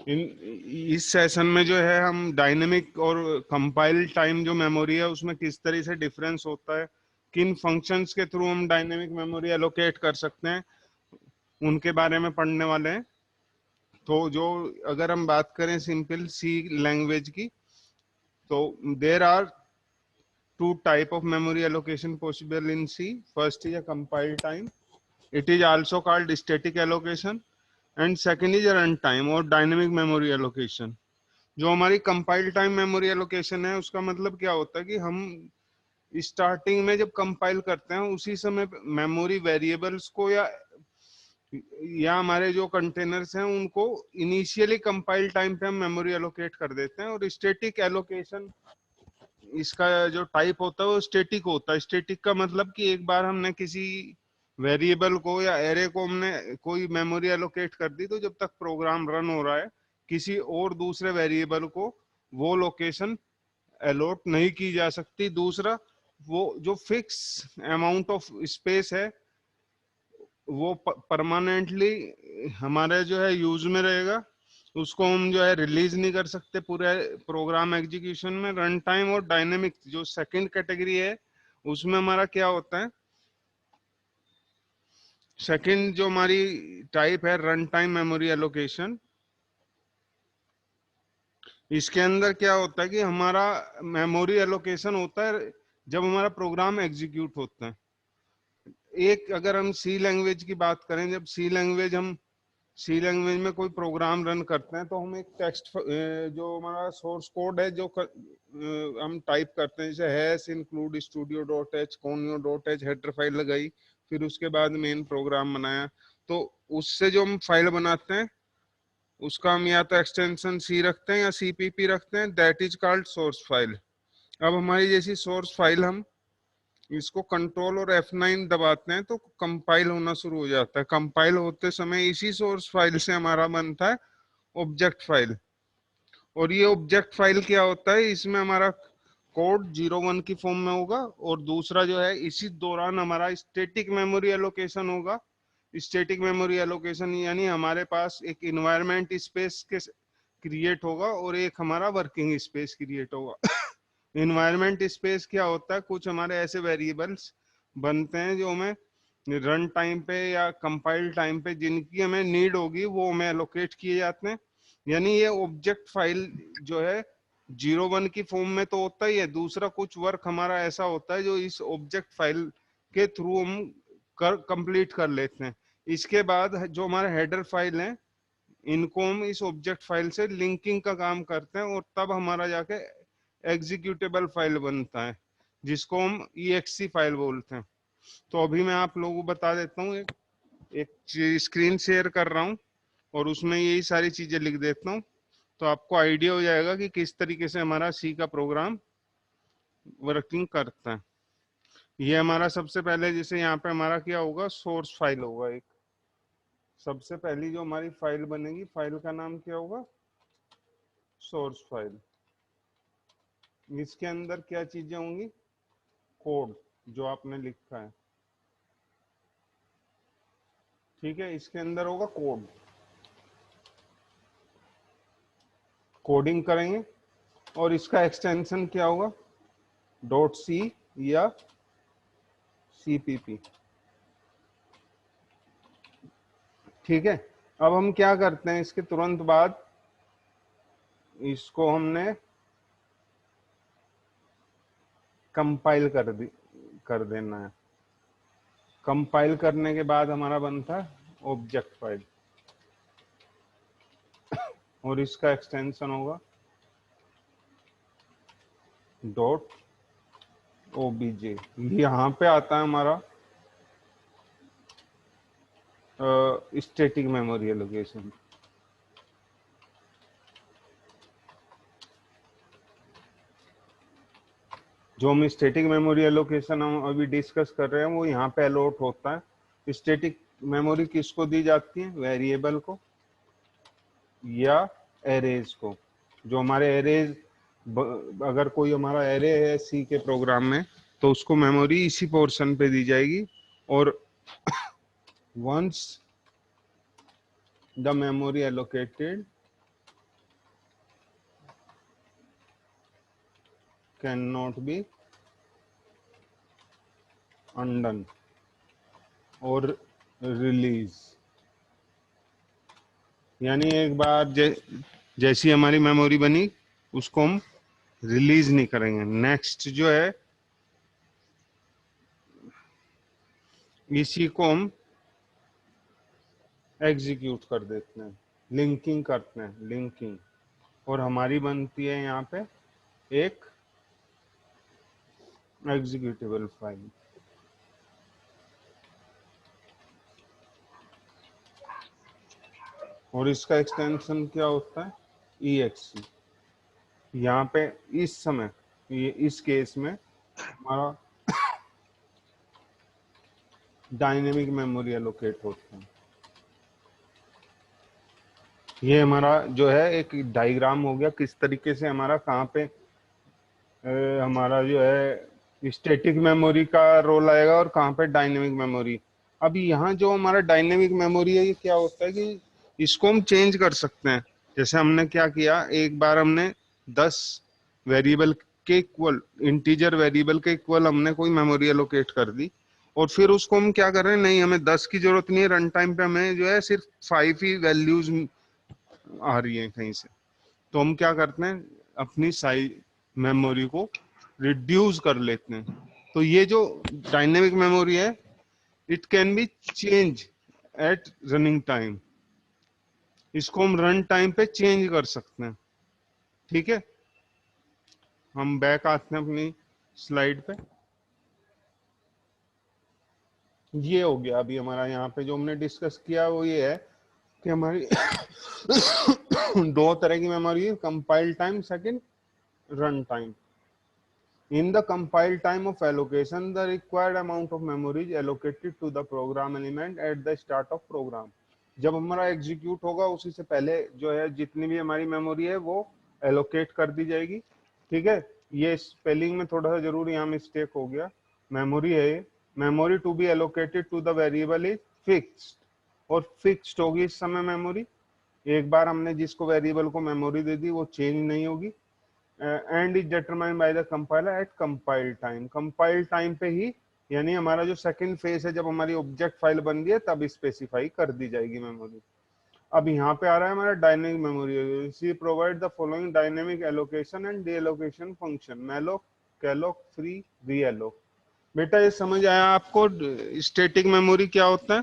इन इस सेशन में जो है हम डायनेमिक और कंपाइल टाइम जो मेमोरी है उसमें किस तरह से डिफरेंस होता है, किन फंक्शंस के थ्रू हम डायनेमिक मेमोरी एलोकेट कर सकते हैं, उनके बारे में पढ़ने वाले हैं। तो जो अगर हम बात करें सिंपल सी लैंग्वेज की, तो there are two type of memory allocation possible in C. First is a compile time. It is also called static allocation. And second is a runtime और dynamic memory allocation. जो हमारी compile time memory allocation है उसका मतलब क्या होता है कि हम स्टार्टिंग में जब कंपाइल करते हैं उसी समय मेमोरी वेरिएबल्स को या हमारे जो कंटेनर्स हैं उनको इनिशियली कंपाइल टाइम पे हम मेमोरी एलोकेट कर देते हैं। और स्टैटिक एलोकेशन इसका जो टाइप होता है वो स्टैटिक होता है। स्टैटिक का मतलब कि एक बार हमने किसी वेरिएबल को या एरे को हमने कोई मेमोरी एलोकेट कर दी, तो जब तक प्रोग्राम रन हो रहा है किसी और दूसरे वेरिएबल को वो लोकेशन अलॉट नहीं की जा सकती। दूसरा, वो जो फिक्स अमाउंट ऑफ स्पेस है वो परमानेंटली हमारे जो है यूज में रहेगा, उसको हम जो है रिलीज नहीं कर सकते पूरे प्रोग्राम एग्जीक्यूशन में। रन टाइम और डायनेमिक जो सेकंड कैटेगरी है उसमें हमारा क्या होता है, सेकंड जो हमारी टाइप है रन टाइम मेमोरी एलोकेशन, इसके अंदर क्या होता है कि हमारा मेमोरी एलोकेशन होता है जब हमारा प्रोग्राम एग्जीक्यूट होता है। एक अगर हम सी लैंग्वेज की बात करें, जब सी लैंग्वेज में कोई प्रोग्राम रन करते हैं तो हम एक टेक्स्ट जो हमारा सोर्स कोड है जो हम टाइप करते हैं, जैसे hash include studio dot H conio dot H header file लगाई, फिर उसके बाद मेन प्रोग्राम बनाया, तो उससे जो हम फाइल बनाते हैं उसका हम या तो एक्सटेंशन सी रखते हैं या सीपीपी रखते हैं, that is called source file. अब हमारी जैसी सोर्स फाइल हम इसको कंट्रोल और F9 दबाते हैं तो कंपाइल होना शुरू हो जाता है। कंपाइल होते समय इसी सोर्स फाइल से हमारा बनता है ऑब्जेक्ट फाइल। और ये ऑब्जेक्ट फाइल क्या होता है, इसमें हमारा कोड 0 1 की फॉर्म में होगा, और दूसरा जो है इसी दौरान हमारा स्टैटिक मेमोरी एलोकेशन होगा। स्टैटिक मेमोरी एलोकेशन यानी हमारे पास एक इन्वायरमेंट स्पेस के क्रिएट होगा और एक हमारा वर्किंग स्पेस क्रिएट होगा। इन्वायरमेंट स्पेस क्या होता है, कुछ हमारे ऐसे वेरिएबल्स बनते हैं जो हमें रन टाइम पे या कंपाइल टाइम पे जिनकी हमें नीड होगी वो हमें एलोकेट किए जाते हैं। यानी ये ऑब्जेक्ट फाइल जो है 0 1 की फॉर्म में तो होता ही है, दूसरा कुछ वर्क हमारा ऐसा होता है जो इस ऑब्जेक्ट फाइल के थ्रू हम कंप्लीट कर लेते हैं। इसके बाद जो हमारे हेडर फाइल है इनको हम इस ऑब्जेक्ट फाइल से लिंकिंग का काम करते हैं और तब हमारा जाके एग्जीक्यूटेबल फाइल बनता है जिसको हम EXE फाइल बोलते हैं। तो अभी मैं आप लोगों को बता देता हूँ, एक स्क्रीन शेयर कर रहा हूँ और उसमें यही सारी चीजें लिख देता हूँ, तो आपको आइडिया हो जाएगा कि किस तरीके से हमारा सी का प्रोग्राम वर्किंग करता है। ये हमारा सबसे पहले जैसे यहाँ पे हमारा क्या होगा, सोर्स फाइल होगा एक। सबसे पहली जो हमारी फाइल बनेगी, फाइल का नाम क्या होगा, सोर्स फाइल। इसके अंदर क्या चीजें होंगी, कोड जो आपने लिखा है, ठीक है, इसके अंदर होगा कोड, कोडिंग करेंगे। और इसका एक्सटेंशन क्या होगा, डॉट सी या सीपीपी, ठीक है। अब हम क्या करते हैं, इसके तुरंत बाद इसको हमने कंपाइल कर देना है। कंपाइल करने के बाद हमारा बनता है ऑब्जेक्ट फाइल और इसका एक्सटेंशन होगा डॉट ओबीजे। यहाँ पे आता है हमारा स्टैटिक मेमोरी एलोकेशन। जो हम स्टैटिक मेमोरी एलोकेशन हम अभी डिस्कस कर रहे हैं वो यहाँ पे अलॉट होता है। स्टैटिक मेमोरी किसको दी जाती है, वेरिएबल को या एरेज को। जो हमारे एरेज, अगर कोई हमारा एरे है सी के प्रोग्राम में तो उसको मेमोरी इसी पोर्शन पे दी जाएगी। और once the memory allocated can not be undone और रिलीज, यानी एक बार जैसी हमारी मेमोरी बनी उसको हम रिलीज नहीं करेंगे। नेक्स्ट जो है इसी को हम एग्जीक्यूट कर देते हैं, लिंकिंग करते हैं, लिंकिंग, और हमारी बनती है यहाँ पे एक एग्जीक्यूटेबल फाइल। और इसका एक्सटेंशन क्या होता है, EXE। यहाँ पे इस समय ये इस केस में हमारा डायनेमिक मेमोरी एलोकेट होता है। ये हमारा जो है एक डायग्राम हो गया किस तरीके से हमारा कहाँ पे हमारा जो है स्टैटिक मेमोरी का रोल आएगा और कहाँ पे डायनेमिक मेमोरी। अब यहाँ जो हमारा डायनेमिक मेमोरी है ये क्या होता है कि इसको हम चेंज कर सकते हैं। जैसे हमने क्या किया, एक बार हमने 10 वेरिएबल के इक्वल, इंटीजर वेरिएबल के इक्वल हमने कोई मेमोरी एलोकेट कर दी, और फिर उसको हम क्या कर रहे हैं, नहीं हमें 10 की जरूरत नहीं है, रन टाइम पे हमें जो है सिर्फ 5 ही वैल्यूज आ रही है कहीं से। तो हम क्या करते हैं, अपनी साइज मेमोरी को रिड्यूस कर लेते हैं। तो ये जो डायनेमिक मेमोरी है it can be change at running time, इसको हम रन टाइम पे चेंज कर सकते हैं। ठीक है, हम बैक आते हैं अपनी स्लाइड पे। ये हो गया अभी हमारा, यहाँ पे जो हमने डिस्कस किया वो ये है कि हमारी दो तरह की मेमोरी है, compile time, second run time. In the compile time of allocation, the required amount of memory is allocated to the program element at the start of program. जब हमारा एग्जीक्यूट होगा उसी से पहले जो है जितनी भी हमारी मेमोरी है वो एलोकेट कर दी जाएगी। ठीक है, ये स्पेलिंग में थोड़ा सा जरूर यहाँ मिस्टेक हो गया, मेमोरी है, memory to be allocated to the variable is fixed, और फिक्स्ड होगी इस समय मेमोरी। एक बार हमने जिसको वेरिएबल को मेमोरी दे दी वो चेंज नहीं होगी। And is determined by the compiler eight compile time, compile time पे ही, यानी हमारा जो सेकंड फेज है जब हमारी ऑब्जेक्ट फाइल बन रही है तब स्पेसिफाई कर दी जाएगी मेमोरी। अब यहाँ पे आ रहा है हमारा dynamic memory. C provide the following dynamic allocation and deallocation function, malloc, calloc, free, realloc. बेटा ये समझ आया आपको स्टैटिक मेमोरी क्या होता है?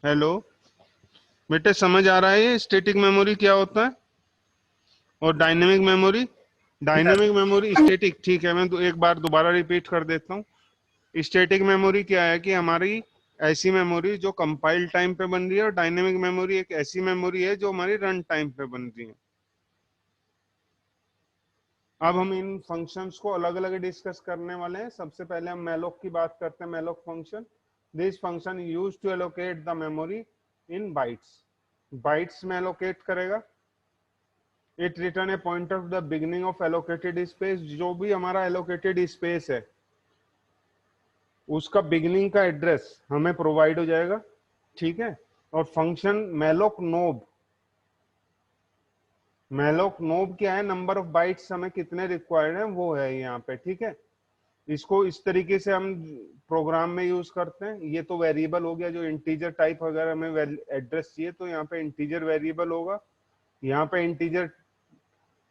हेलो बेटे, समझ आ रहा है ये स्टैटिक मेमोरी क्या होता है और dynamic memory? Dynamic memory, static, ठीक है, मैं तो एक बार दोबारा रिपीट कर देता हूँ। स्टैटिक मेमोरी क्या है कि हमारी ऐसी मेमोरी जो कंपाइल टाइम पे बन रही है, और डायनेमिक मेमोरी एक ऐसी मेमोरी है जो हमारी रन टाइम पे बन रही है। अब हम इन फंक्शंस को अलग अलग डिस्कस करने वाले हैं। सबसे पहले हम मैलोक की बात करते हैं। Malloc function, this function use to allocate the memory in bytes, bytes में एलोकेट करेगा। It return a point of the beginning of allocated space, जो भी हमारा एलोकेटेड स्पेस है उसका बिगिनिंग का एड्रेस हमें प्रोवाइड हो जाएगा। ठीक है, और फंक्शन मैलोक नोब, मैलोक नोब क्या है, नंबर ऑफ बाइट्स हमें कितने रिक्वायर्ड है वो है यहाँ पे। ठीक है, इसको इस तरीके से हम प्रोग्राम में यूज करते हैं। ये तो वेरिएबल हो गया, जो इंटीजर टाइप अगर हमें एड्रेस चाहिए तो यहाँ पे इंटीजर वेरिएबल होगा, यहाँ पे इंटीजर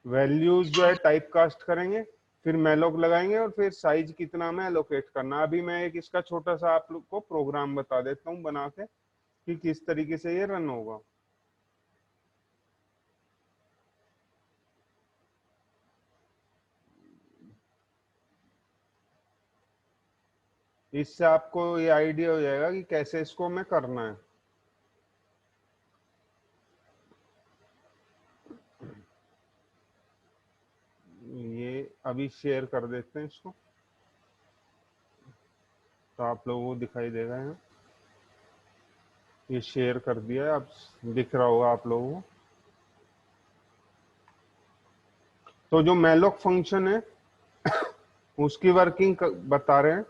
वैल्यूज जो है टाइप कास्ट करेंगे, फिर मैलोक लगाएंगे और फिर साइज कितना हमें एलोकेट करना। अभी मैं एक इसका छोटा सा आप लोग को प्रोग्राम बता देता हूँ बना के कि किस तरीके से ये रन होगा। इससे आपको ये आइडिया हो जाएगा कि कैसे इसको हमें करना है। ये अभी शेयर कर देते हैं इसको, तो आप लोगों को दिखाई देगा यहाँ। ये शेयर कर दिया है, अब दिख रहा होगा आप लोगों को। तो जो मैलोक फंक्शन है उसकी वर्किंग बता रहे हैं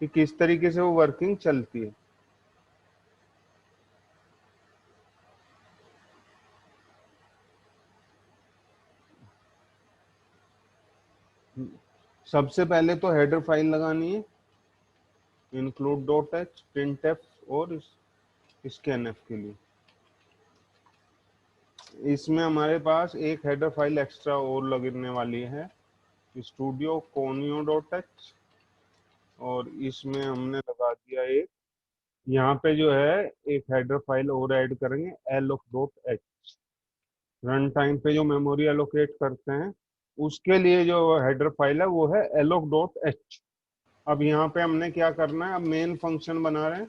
कि किस तरीके से वो वर्किंग चलती है। सबसे पहले तो हेडर फाइल लगानी है, include dot H, print F और स्कैन एफ के लिए। इसमें हमारे पास एक हेडर फाइल एक्स्ट्रा और लगने वाली है, स्टूडियो कोनियो डॉट एच, और इसमें हमने लगा दिया एक, यहाँ पे जो है एक हेडर फाइल और ऐड करेंगे, alloc dot H. Run time पे जो मेमोरी एलोकेट करते हैं उसके लिए जो हेडर फाइल है वो है एलोक डॉट एच। अब यहाँ पे हमने क्या करना है, अब मेन फंक्शन बना रहे हैं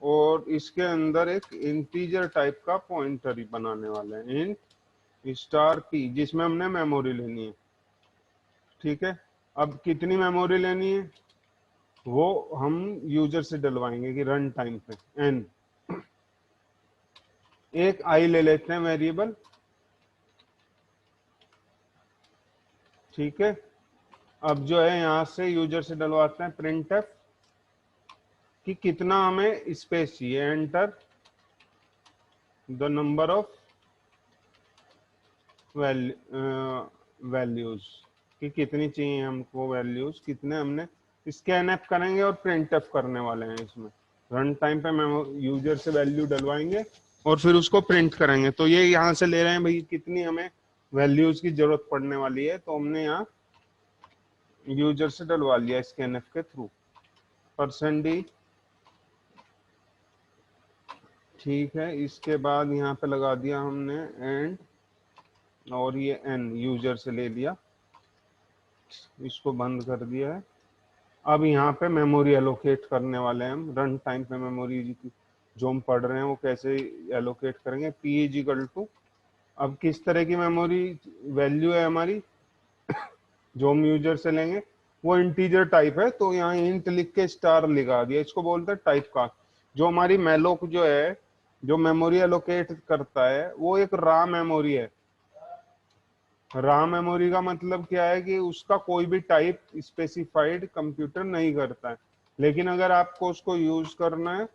और इसके अंदर एक इंटीजर टाइप का पॉइंटर बनाने वाले हैं, इंट स्टार पी, जिसमें हमने मेमोरी लेनी है। ठीक है, अब कितनी मेमोरी लेनी है वो हम यूजर से डलवाएंगे कि रन टाइम पे एन, एक आई ले लेते हैं वेरिएबल। ठीक है, अब जो है यहाँ से यूजर से डलवाते हैं प्रिंट एफ कि कितना हमें स्पेस चाहिए, enter the number of values, कि कितनी चाहिए हमको वैल्यूज, कितने हमने स्कैन एफ करेंगे और प्रिंट एफ करने वाले हैं। इसमें रन टाइम पे मैं यूजर से वैल्यू डलवाएंगे और फिर उसको प्रिंट करेंगे। तो ये यहाँ से ले रहे हैं भाई कितनी हमें वैल्यूज की जरूरत पड़ने वाली है, तो हमने यहाँ यूजर से डलवा लिया स्कैन एफ के थ्रू, %d। ठीक है, इसके बाद यहाँ पे लगा दिया हमने एंड, और ये एन यूजर से ले लिया, इसको बंद कर दिया है। अब यहाँ पे मेमोरी एलोकेट करने वाले हैं हम, रन टाइम पे मेमोरी जो हम पढ़ रहे हैं वो कैसे एलोकेट करेंगे, पी इज इक्वल टू, अब किस तरह की मेमोरी वैल्यू है हमारी जो हम यूजर से लेंगे, वो इंटीजर टाइप है, तो यहाँ इंट लिख के स्टार लगा दिया, इसको बोलते हैं टाइप कास्ट। जो हमारी मेलोक जो है, जो मेमोरी एलोकेट करता है, वो एक रा मेमोरी है। रा मेमोरी का मतलब क्या है कि उसका कोई भी टाइप स्पेसिफाइड कंप्यूटर नहीं करता है, लेकिन अगर आपको उसको यूज करना है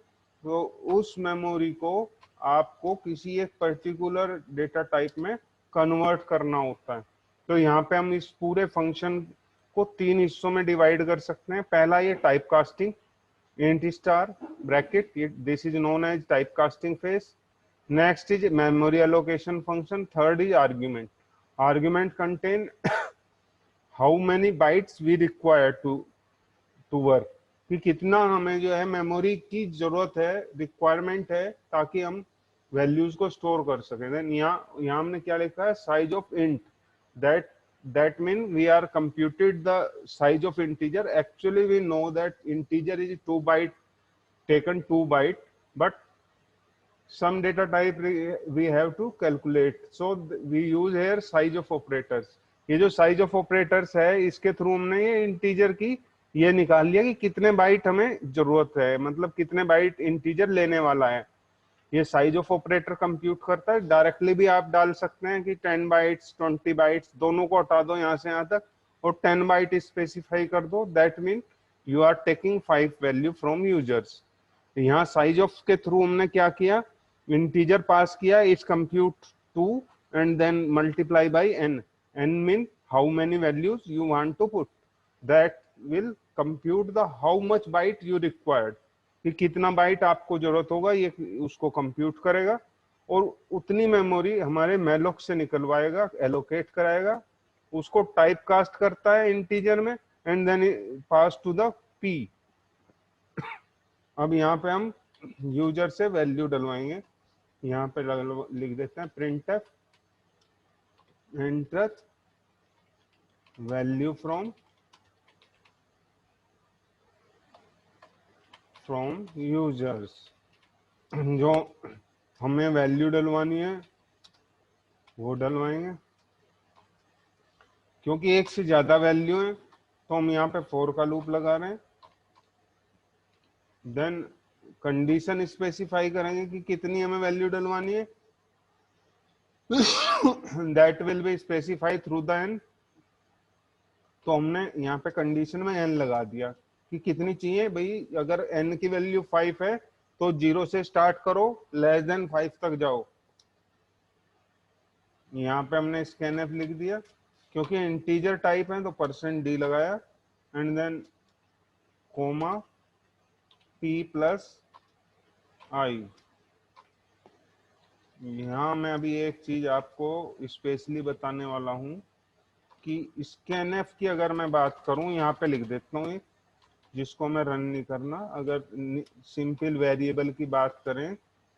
तो उस मेमोरी को आपको किसी एक पर्टिकुलर डेटा टाइप में कन्वर्ट करना होता है। तो यहाँ पे हम इस पूरे फंक्शन को 3 हिस्सों में डिवाइड कर सकते हैं। पहला ये type casting, int star bracket, this is known as type casting face. Next is memory allocation function, third is argument, argument contain how many bytes we require to work, कि कितना हमें जो है मेमोरी की जरूरत है, रिक्वायरमेंट है, ताकि हम वैल्यूज को स्टोर कर सकें। देन यहाँ हमने क्या लिखा है, size of int, that mean we are computed the size of integer. Actually we know that integer is 2 byte, taken 2 byte, but some data type we have to calculate, so we use here size of operators। ये जो size of operators है इसके through हमने ये integer की ये निकाल लिया कि कितने बाइट हमें जरूरत है, मतलब कितने बाइट इंटीजर लेने वाला है। ये साइज ऑफ ऑपरेटर कंप्यूट करता है। डायरेक्टली भी आप डाल सकते हैं कि 10 बाइट्स 20 बाइट्स दोनों को हटा दो यहाँ से यहाँ तक और 10 बाइट स्पेसिफाई कर दो, that mean you are taking 5 value from users. यहाँ साइज ऑफ के थ्रू हमने क्या किया, इंटीजर पास किया, is compute 2 and then multiply by n, n mean how many values you want to put, that will compute the how much byte you required, कि कितना bite आपको जरूरत होगा ये उसको कंप्यूट करेगा और उतनी मेमोरी हमारे मेलोक से निकलवाएगा, एलोकेट कराएगा, उसको टाइप कास्ट करता है इंटीजर में and then pass to the P. अब यहाँ पे हम यूजर से वैल्यू डलवाएंगे, यहाँ पे लिख देते हैं print F enter value from users. जो हमें वैल्यू डलवानी है वो डलवाएंगे, क्योंकि एक से ज्यादा वैल्यू है तो हम यहाँ पे फॉर का लूप लगा रहे हैं। देन कंडीशन स्पेसिफाई करेंगे कि कितनी हमें वैल्यू डलवानी है, that will be specify through the N. तो हमने यहाँ पे कंडीशन में एन लगा दिया कि कितनी चाहिए भाई, अगर एन की वैल्यू 5 है तो 0 से स्टार्ट करो, लेस देन 5 तक जाओ। यहाँ पे हमने स्कैन एफ लिख दिया क्योंकि इंटीजर टाइप है तो परसेंट डी लगाया and then comma p plus i. यहाँ मैं अभी एक चीज आपको स्पेशली बताने वाला हूँ कि स्कैनएफ की अगर मैं बात करूँ, यहाँ पे लिख देता हूँ, जिसको मैं रन नहीं करना। अगर सिंपल वेरिएबल की बात करें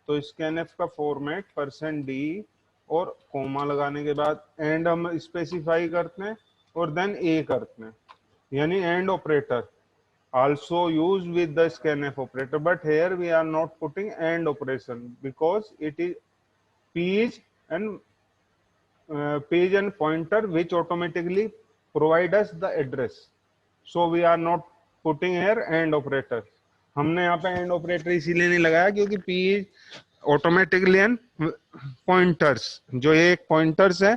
तो स्कैनएफ का फॉर्मेट परसेंट डी और कोमा लगाने के बाद एंड हम स्पेसिफाई करते हैं और देन ए करते हैं, यानी and operator also used with the scanf operator, but here we are not putting and operation because it is page and page and pointer which automatically provide us the address, so we are not putting here and operator। हमने यहाँ पे and operator इसीलिए नहीं लगाया क्योंकि page automatically and pointers, जो ये एक पॉइंटर्स है,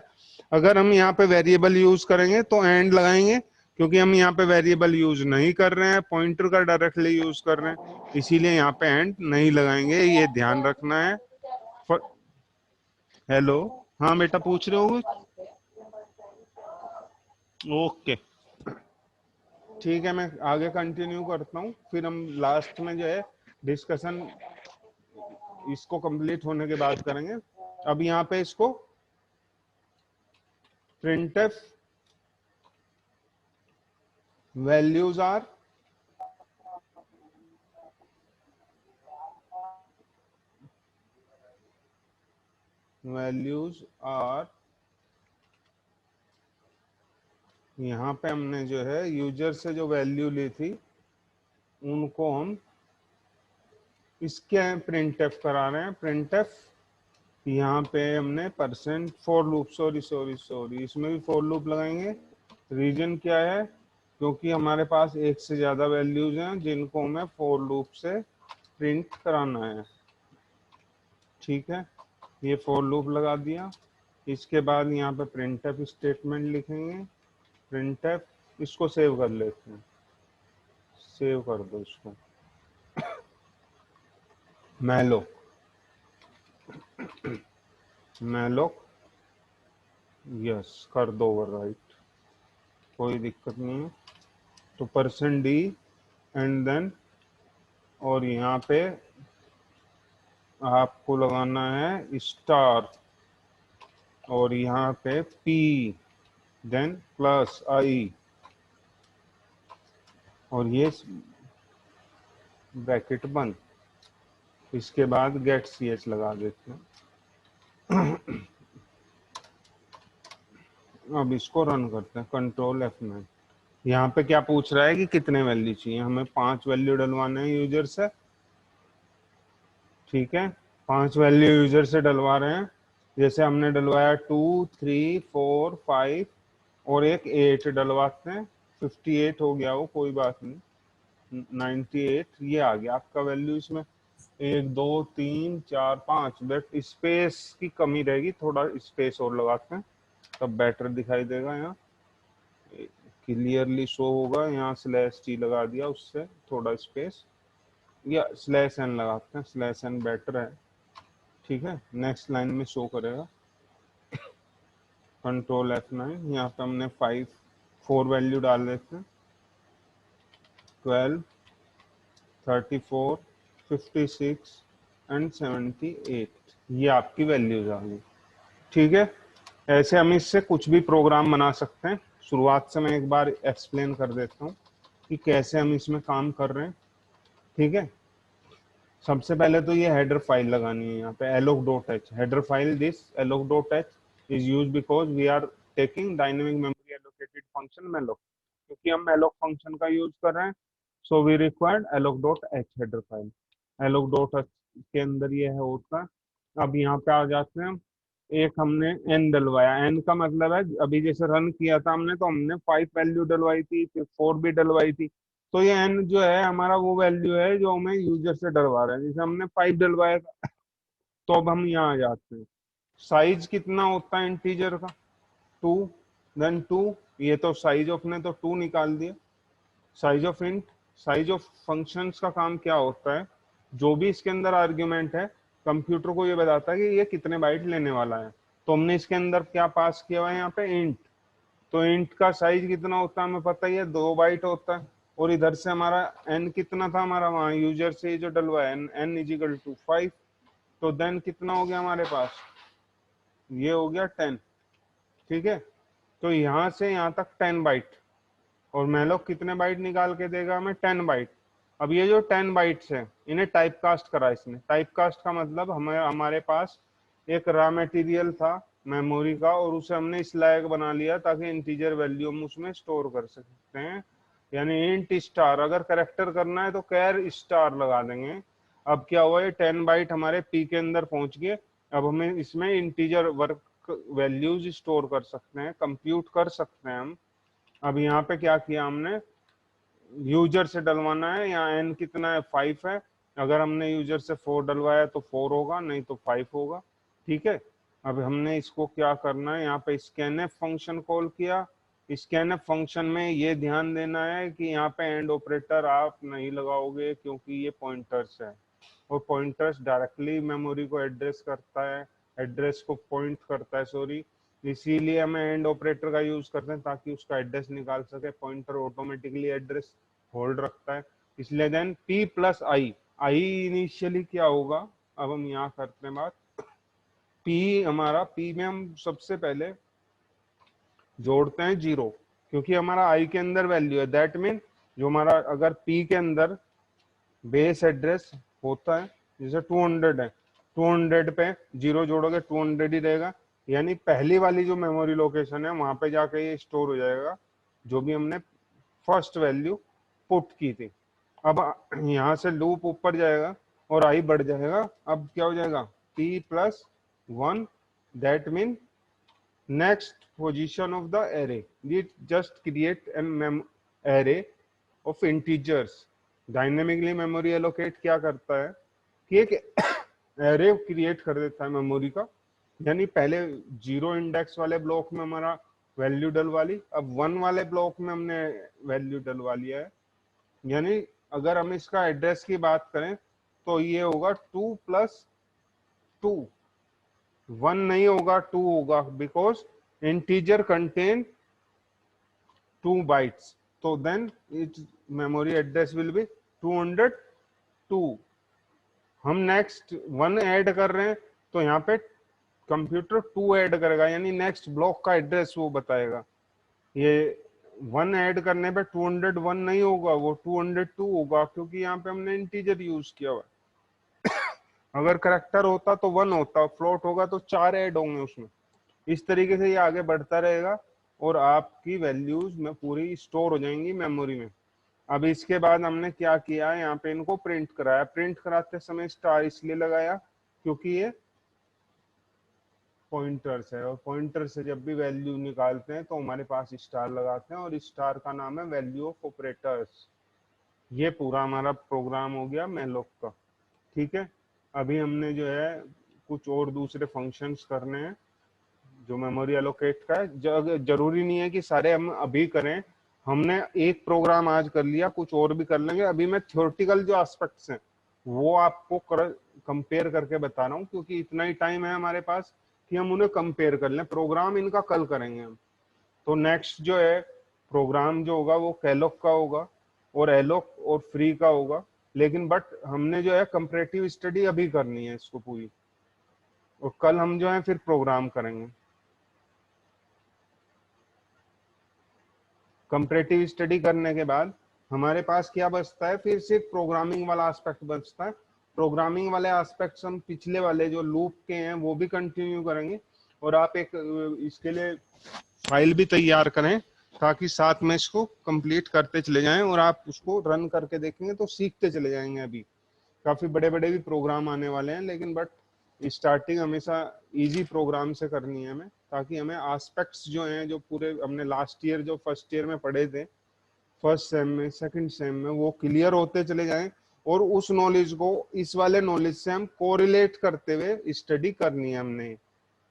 अगर हम यहाँ पे वेरिएबल यूज करेंगे तो एंड लगाएंगे, क्योंकि हम यहाँ पे वेरिएबल यूज नहीं कर रहे हैं, पॉइंटर का डायरेक्टली यूज कर रहे हैं, इसीलिए यहाँ पे एंड नहीं लगाएंगे, ये ध्यान रखना है। हेलो, हाँ बेटा पूछ रहे हो? ओके ठीक है, मैं आगे कंटिन्यू करता हूँ, फिर हम लास्ट में जो है डिस्कशन इसको कंप्लीट होने के बाद करेंगे। अब यहाँ पे इसको printf values are यहाँ पे हमने जो है यूजर से जो वैल्यू ली थी उनको हम इसके printf करा रहे हैं। printf यहाँ पे हमने परसेंट फॉर लूप, सॉरी इसमें भी फॉर लूप लगाएंगे। रीजन क्या है? क्योंकि हमारे पास एक से ज्यादा वैल्यूज हैं जिनको हमें फॉर लूप से प्रिंट कराना है। ठीक है, ये फॉर लूप लगा दिया। इसके बाद यहाँ पे प्रिंटफ स्टेटमेंट लिखेंगे। प्रिंटफ, इसको सेव कर लेते हैं, सेव कर दो इसको, मैलोक यस कर दो ओवरराइट, कोई दिक्कत नहीं है। तो परसेंट डी एंड देन, और यहाँ पे आपको लगाना है स्टार और यहाँ पे पी देन प्लस आई और ये ब्रैकेट बंद। इसके बाद गेट सी एच लगा देते हैं। अब इसको रन करते हैं, कंट्रोल F9। यहाँ पे क्या पूछ रहा है कि कितने वैल्यू चाहिए? हमें 5 वैल्यू डलवाने हैं यूजर से। ठीक है, 5 वैल्यू यूजर से डलवा रहे हैं। जैसे हमने डलवाया 2 3 4 5 और एक 8 डलवाते हैं। 58 हो गया वो, कोई बात नहीं। 98 ये आ गया आपका वैल्यू। इसमें 1 2 3 4 5, बट स्पेस की कमी रहेगी, थोड़ा स्पेस और लगाते हैं तब बेटर दिखाई देगा। यहाँ क्लियरली शो होगा। यहाँ स्लैश टी लगा दिया, उससे थोड़ा स्पेस, या स्लैश एन लगाते हैं, स्लैश एन बेटर है। ठीक है, नेक्स्ट लाइन में शो करेगा। कंट्रोल F9, यहाँ पे हमने 4 वैल्यू डाल देते हैं। 12 34 56 एंड 78, ये आपकी वैल्यूज आ गई। ठीक है, ऐसे हम इससे कुछ भी प्रोग्राम बना सकते हैं। शुरुआत से मैं एक बार एक्सप्लेन कर देता हूँ कि कैसे हम इसमें काम कर रहे हैं। ठीक है, सबसे पहले तो ये हेडर फाइल लगानी है। यहाँ पे alloc.h header file, this alloc.h is use because we are taking dynamic memory allocated function malloc, क्योंकि हम malloc फंक्शन का यूज कर रहे हैं। So we required alloc.h header file. alloc.h के अंदर ये है होता। अब यहाँ पे आ जाते हैं। एक हमने n डलवाया, n का मतलब है अभी जैसे रन किया था हमने, तो हमने 5 वैल्यू डलवाई थी, फिर 4 भी डलवाई थी। तो ये n जो है हमारा वो वैल्यू है जो हमें यूजर से डलवा रहे हैं। जैसे हमने 5 डलवाया था, तो अब हम यहाँ आ जाते हैं। साइज कितना होता है इंटीजर का? 2, देन 2, ये तो साइज ऑफ ने तो 2 निकाल दिया। Size of int, size of functions का काम क्या होता है? जो भी इसके अंदर आर्ग्यूमेंट है, कंप्यूटर को ये बताता है कि ये कितने बाइट लेने वाला है। तो हमने इसके अंदर क्या पास किया हुआ है यहाँ पे? इंट। तो इंट का साइज कितना होता है हमें पता ही है, 2 बाइट होता है। और इधर से हमारा एन कितना था हमारा वहां यूजर से जो डलवाया एन इज इक्वल टू 5, तो देन कितना हो गया हमारे पास, ये हो गया 10। ठीक है, तो यहाँ से यहाँ तक 10 बाइट, और मैलोक कितने बाइट निकाल के देगा हमें, 10 बाइट। अब ये जो 10 बाइट्स है इन्हें टाइप कास्ट करा इसने। टाइप कास्ट का मतलब हमें, हमारे पास एक रॉ मटेरियल था मेमोरी का, और उसे हमने इस लायक बना लिया ताकि इंटीजर वैल्यू हम उसमें स्टोर कर सकते हैं। यानी इंट स्टार, अगर करेक्टर करना है तो कैर स्टार लगा देंगे। अब क्या हुआ, ये 10 बाइट हमारे पी के अंदर पहुंच गए। अब हमें इसमें इंटीजर वर्क वैल्यूज स्टोर कर सकते हैं, कंप्यूट कर सकते हैं हम। अब यहाँ पे क्या किया हमने, यूजर से डलवाना है, यहाँ एन कितना है 5 है। अगर हमने यूजर से 4 डलवाया तो 4 होगा, नहीं तो 5 होगा। ठीक है, अब हमने इसको क्या करना है, यहाँ पे स्कैनएफ फंक्शन कॉल किया। स्कैनएफ फंक्शन में ये ध्यान देना है कि यहाँ पे एंड ऑपरेटर आप नहीं लगाओगे, क्योंकि ये पॉइंटर्स है, और पॉइंटर्स डायरेक्टली मेमोरी को एड्रेस करता है, एड्रेस को पॉइंट करता है, सॉरी। इसीलिए हमें एंड ऑपरेटर का यूज करते हैं ताकि उसका एड्रेस निकाल सके। पॉइंटर ऑटोमेटिकली एड्रेस होल्ड रखता है, इसलिए देन p प्लस आई, आई इनिशियली क्या होगा, अब हम यहाँ करते हैं बात। p हमारा, p में हम सबसे पहले जोड़ते हैं 0, क्योंकि हमारा i के अंदर वैल्यू है। दैट मीन जो हमारा अगर p के अंदर बेस एड्रेस होता है, जैसे 200 है, 200 पे 0 जोड़ोगे 200 ही रहेगा। यानी पहली वाली जो मेमोरी लोकेशन है वहां पे जाके ये स्टोर हो जाएगा, जो भी हमने फर्स्ट वैल्यू पुट की थी। अब यहाँ से लूप ऊपर जाएगा और आई बढ़ जाएगा। अब क्या हो जाएगा, p plus 1, that mean next position of the array. It just create an array of integers. Dynamically memory allocate क्या करता है कि एक एरे क्रिएट कर देता है मेमोरी का। यानी पहले 0 इंडेक्स वाले ब्लॉक में हमारा वैल्यू डलवा ली, अब 1 वाले ब्लॉक में हमने वैल्यू डलवा लिया है। यानी अगर हम इसका एड्रेस की बात करें तो ये होगा 2 प्लस 2, 1 नहीं होगा 2 होगा, बिकॉज इंटीजर कंटेन 2 बाइट्स। तो then it memory address will be 202। हम नेक्स्ट 1 ऐड कर रहे हैं तो यहाँ पे कंप्यूटर 2 ऐड करेगा, यानी नेक्स्ट ब्लॉक का एड्रेस वो बताएगा। ये 1 ऐड करने पे 201 नहीं होगा, वो 202 होगा, क्योंकि यहाँ पे हमने इंटीजर यूज किया हुआ। अगर करेक्टर होता तो 1 होता, फ्लोट होगा तो 4 ऐड होंगे उसमें। इस तरीके से ये आगे बढ़ता रहेगा और आपकी वैल्यूज में पूरी स्टोर हो जाएंगी मेमोरी में। अब इसके बाद हमने क्या किया, यहाँ पे इनको प्रिंट कराया। प्रिंट कराते समय स्टार इसलिए लगाया क्योंकि ये पॉइंटर्स है, और पॉइंटर से जब भी वैल्यू निकालते हैं तो हमारे पास स्टार लगाते हैं, और स्टार का नाम है वैल्यू ऑफ ऑपरेटर्स। ये पूरा हमारा प्रोग्राम हो गया मैलोक का। ठीक है, अभी हमने जो है कुछ और दूसरे फंक्शंस करने हैं जो मेमोरी एलोकेट का है। जरूरी नहीं है कि सारे हम अभी करें, हमने एक प्रोग्राम आज कर लिया, कुछ और भी कर लेंगे। अभी मैं थ्योरेटिकल जो एस्पेक्ट्स हैं वो आपको कंपेयर करके बता रहा हूँ, क्योंकि इतना ही टाइम है हमारे पास कि हम उन्हें कंपेयर कर लें। प्रोग्राम इनका कल करेंगे हम। तो नेक्स्ट जो है प्रोग्राम जो होगा वो कैलोक का होगा और एलोक और फ्री का होगा, लेकिन बट हमने जो है कंपैरेटिव स्टडी अभी करनी है इसको पूरी, और कल हम जो है फिर प्रोग्राम करेंगे। कंपैरेटिव स्टडी करने के बाद हमारे पास क्या बचता है, फिर सिर्फ प्रोग्रामिंग वाला एस्पेक्ट बचता है। प्रोग्रामिंग वाले एस्पेक्ट्स हम पिछले वाले जो लूप के हैं वो भी कंटिन्यू करेंगे, और आप एक इसके लिए फाइल भी तैयार करें ताकि साथ में इसको कंप्लीट करते चले जाएं, और आप उसको रन करके देखेंगे तो सीखते चले जाएंगे। अभी काफी बड़े बड़े भी प्रोग्राम आने वाले हैं, लेकिन बट स्टार्टिंग हमेशा इजी प्रोग्राम से करनी है हमें, ताकि हमें एस्पेक्ट्स जो हैं जो पूरे हमने लास्ट ईयर जो फर्स्ट ईयर में पढ़े थे, फर्स्ट सेम में सेकंड सेम में, वो क्लियर होते चले जाएं, और उस नॉलेज को इस वाले नॉलेज से हम कोरिलेट करते हुए स्टडी करनी है हमने।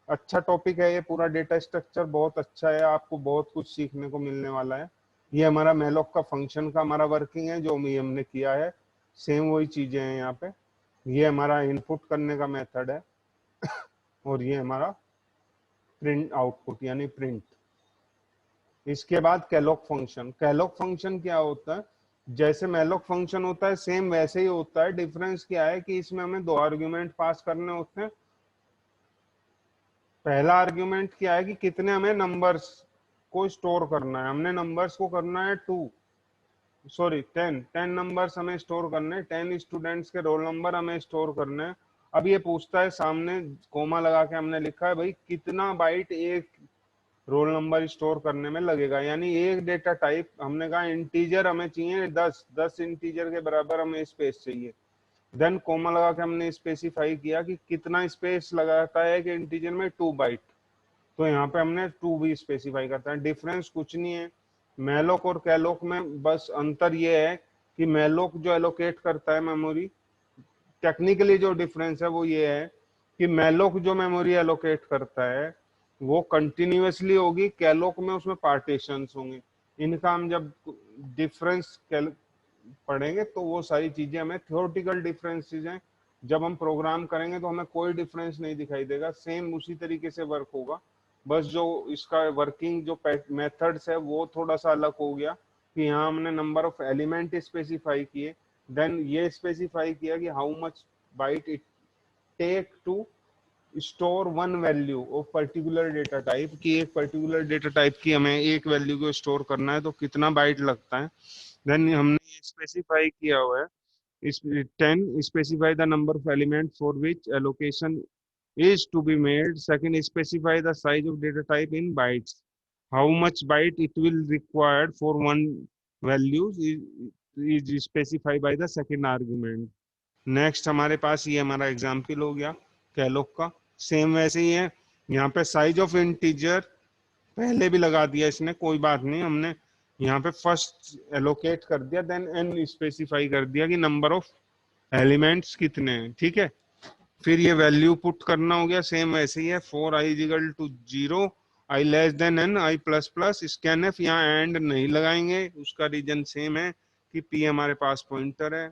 अच्छा टॉपिक है ये पूरा, डेटा स्ट्रक्चर बहुत अच्छा है, आपको बहुत कुछ सीखने को मिलने वाला है। ये हमारा मेलोक का फंक्शन का हमारा वर्किंग है जो हमने किया है, सेम वही चीजें हैं यहाँ पे। ये हमारा इनपुट करने का मेथड है, और ये हमारा प्रिंट आउटपुट यानी प्रिंट। इसके बाद कैलोक फंक्शन। कैलोक फंक्शन क्या होता है, जैसे मैलोक फंक्शन होता है सेम वैसे ही होता है। डिफरेंस क्या है कि इसमें हमें दो आर्ग्यूमेंट पास करने होते हैं। पहला आर्ग्यूमेंट क्या है कि कितने हमें नंबर्स को स्टोर करना है। हमने नंबर्स को करना है 10 नंबर्स हमें स्टोर करने हैं। 10 स्टूडेंट्स के रोल नंबर हमें स्टोर करने हैं। अब ये पूछता है, सामने कोमा लगा के हमने लिखा है भाई कितना बाइट एक रोल नंबर स्टोर करने में लगेगा, यानी एक डेटा टाइप। हमने कहा इंटीजर हमें चाहिए 10 इंटीजर के बराबर हमें स्पेस चाहिए। देन कोमा लगा के हमने स्पेसिफाई किया कि कितना स्पेस लगाता है कि इंटीजर में 2 बाइट। तो यहाँ पे हमने 2 भी स्पेसिफाई करता है। डिफरेंस कुछ नहीं है मैलोक और कैलोक में, बस अंतर ये है कि मैलोक जो एलोकेट करता है मेमोरी, टेक्निकली जो डिफरेंस है वो ये है कि मैलोक जो मेमोरी एलोकेट करता है वो कंटिन्यूअसली होगी, कैलोक में उसमें पार्टीशंस होंगे। इनका हम जब डिफरेंस पढ़ेंगे तो वो सारी चीजें हमें थ्योरेटिकल डिफरेंसेस हैं। जब हम प्रोग्राम करेंगे तो हमें कोई डिफरेंस नहीं दिखाई देगा, सेम उसी तरीके से वर्क होगा। बस जो इसका वर्किंग जो मेथड्स है वो थोड़ा सा अलग हो गया कि यहाँ हमने नंबर ऑफ एलिमेंट स्पेसिफाई किए। देन ये स्पेसिफाई किया कि how much byte it take to store one value of particular data type, की एक पर्टिकुलर डेटा टाइप की हमें एक वैल्यू को स्टोर करना है तो कितना बाइट लगता है। देन हमने ये स्पेसिफाई किया हुआ है इस 10 specify the number of elements for which allocation is to be made. Second, specify the size of data type in bytes. How much byte it will require for one values is specified by the second argument. Next हमारे पास ये हमारा example हो गया कैलोक का। Same वैसे ही है, यहाँ पे साइज ऑफ इंटीजर पहले भी लगा दिया इसने, कोई बात नहीं। हमने यहाँ पे फर्स्ट एलोकेट कर दिया, देन एन स्पेसिफाई कर दिया कि नंबर ऑफ एलिमेंट्स कितने हैं, ठीक है। फिर ये वैल्यू पुट करना हो गया, सेम वैसे ही है। 4i = 0, आई लेस देन एन, आई प्लस प्लस स्कैन एफ। यहाँ एंड नहीं लगाएंगे, उसका रीजन सेम है कि पी हमारे पास पॉइंटर है।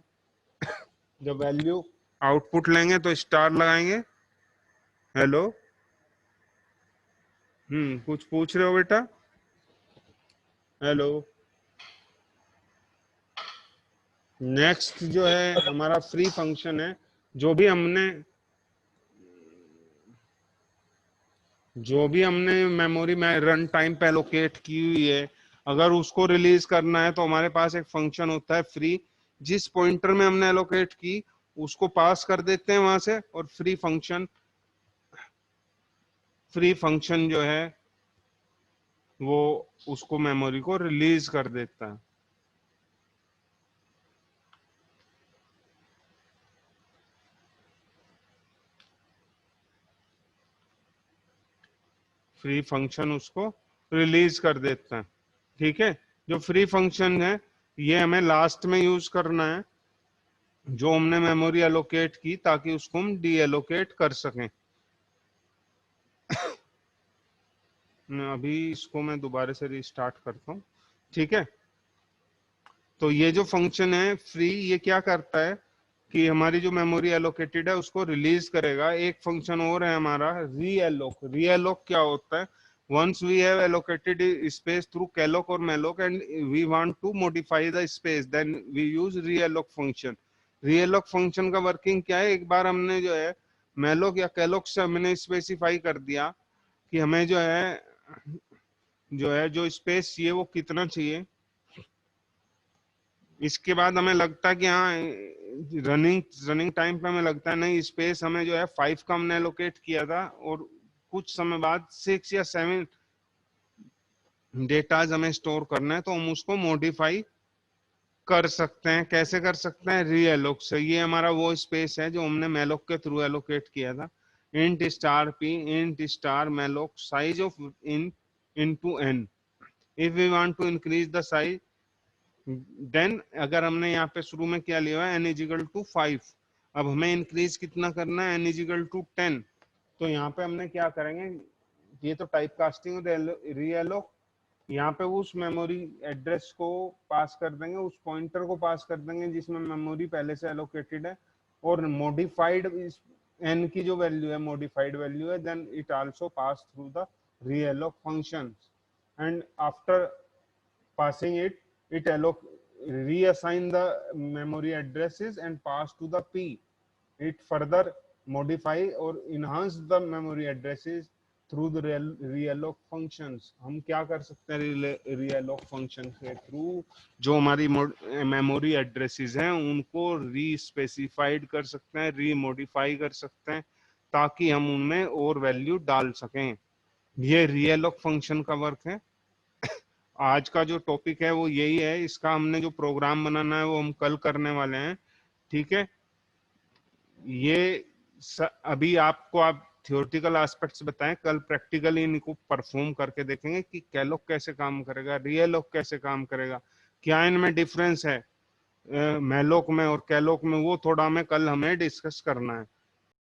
जब वैल्यू आउटपुट लेंगे तो स्टार लगाएंगे। हेलो, कुछ पूछ रहे हो बेटा? हेलो। नेक्स्ट जो है हमारा फ्री फंक्शन है। जो भी हमने जो भी हमने मेमोरी में रन टाइम पे एलोकेट की हुई है, अगर उसको रिलीज करना है तो हमारे पास एक फंक्शन होता है फ्री। जिस पॉइंटर में हमने एलोकेट की उसको पास कर देते हैं वहां से, और फ्री फंक्शन जो है वो उसको मेमोरी को रिलीज कर देता है। फ्री फंक्शन उसको रिलीज कर देता है, ठीक है। जो फ्री फंक्शन है ये हमें लास्ट में यूज करना है, जो हमने मेमोरी एलोकेट की, ताकि उसको हम डी एलोकेट कर सकें। अभी इसको मैं दोबारा से रिस्टार्ट करता हूँ, ठीक है। तो ये जो फंक्शन है फ्री, ये क्या करता है कि हमारी जो मेमोरी एलोकेटेड है उसको रिलीज करेगा। एक फंक्शन और है हमारा री एलोक। री एलोक क्या होता है, once we have allocated space through calloc और malloc and we want to modify the space, then we use realloc function. Realloc function का वर्किंग क्या है, एक बार हमने जो है मेलोक या कैलोक से हमने स्पेसिफाई कर दिया कि हमें जो स्पेस चाहिए वो कितना चाहिए। इसके बाद हमें लगता है कि हाँ, रनिंग रनिंग टाइम पे हमें लगता है नहीं, स्पेस हमें जो है 5 का हमने एलोकेट किया था, और कुछ समय बाद 6 या 7 डेटाज हमें स्टोर करना है, तो हम उसको मॉडिफाई कर सकते हैं। कैसे कर सकते हैं, री एलोक से। ये हमारा वो स्पेस है जो हमने मेलोक के थ्रू एलोकेट किया था। Int star P int star malloc size of int into N, if we want to increase the size, then अगर हमने यहाँ पे शुरू में क्या लिया है n = 5, अब हमें इंक्रीज कितना करना है n = 10। तो यहाँ पे हमने क्या करेंगे, ये तो टाइप कास्टिंग रीएलो, यहाँ पे उस मेमोरी एड्रेस को पास कर देंगे, उस पॉइंटर को पास कर देंगे जिसमें मेमोरी पहले से एलोकेटेड है, और मॉडिफाइड एन की जो वैल्यू है मॉडिफाइड वैल्यू है, then it also pass through the realloc function, and after passing it, it reassign the memory addresses and pass to the P. It further modify or enhance the memory addresses through the realloc functions. हम क्या कर सकते हैं realloc function के through? जो हमारी memory addresses हैं उनको रीस्पेसिफाइड कर सकते हैं, रीमोडिफाई कर सकते हैं, ताकि हम उनमें और वैल्यू डाल सकें। ये realloc फंक्शन का वर्क है। आज का जो टॉपिक है वो यही है। इसका हमने जो प्रोग्राम बनाना है वो हम कल करने वाले हैं, ठीक है। ये अभी आपको आप थियोरेटिकल एस्पेक्ट्स बताएं, कल प्रैक्टिकली इनको परफॉर्म करके देखेंगे कि कैलोक कैसे काम करेगा, रियलोक कैसे काम करेगा, क्या इनमें डिफरेंस है मैलोक में और कैलोक में, वो थोड़ा हमें कल हमें डिस्कस करना है।